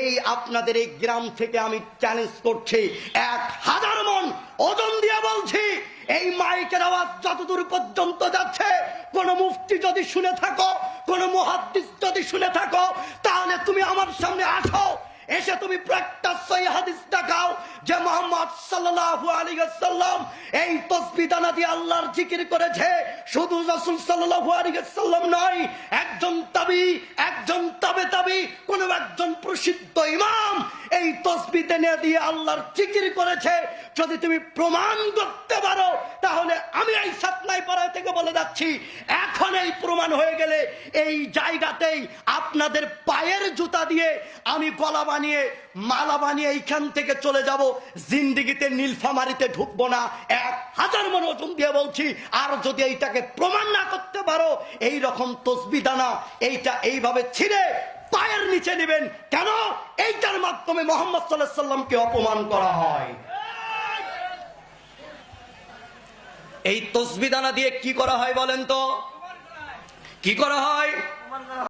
এই আপনাদের এই গ্রাম থেকে আমি চ্যালেঞ্জ করছি, 1000 মন ওজন দিয়ে বলছি, এই মাইকের আওয়াজ যতদূর পর্যন্ত যাচ্ছে, কোন মুফতি যদি শুনে থাকো, কোন মুহাদ্দিস যদি শুনে থাকো, তাহলে তুমি আমার সামনে আসো, এসে তুমি একটা সহিহ হাদিস দেখাও যে মুহাম্মদ সাল্লাল্লাহু আলাইহি ওয়াসাল্লাম এই তাসবিহ দানা দিয়ে আল্লাহর জিকির করেছে। শুধু রাসূল সাল্লাল্লাহু আলাইহি ওয়াসাল্লাম নয়, একজন তাবী, একজন তাবে, কোন একজন প্রসিদ্ধ ইমাম এই তাসবিহ দানা দিয়ে আল্লাহর জিকির করেছে। যদি তুমি প্রমাণ করতে পারো, তাহলে আমি এই সাতনাই পাড়া থেকে বলে যাচ্ছি, এখন এই প্রমাণ হয়ে গেলে এই জায়গাতেই আপনাদের পায়ের জুতা দিয়ে আমি গলা বানিয়ে মালা বানিয়ে এইখান থেকে চলে যাব, জিন্দিগিতে নীলফামারীতে ঢুকবো না। 1000 মন ওজন দিয়ে বলছি। আর যদি এইটাকে প্রমাণ না করতে পারো, এই রকম তসবিহ দানা এইটা এইভাবে ছিঁড়ে পায়ের নিচে নেবেন। কেন? এইটার মাধ্যমে মুহাম্মদ সাল্লাল্লাহু আলাইহি ওয়াসাল্লামকে অপমান করা হয়। এই তসবিহ দানা দিয়ে কি করা হয় বলেন তো? কি করা হয়?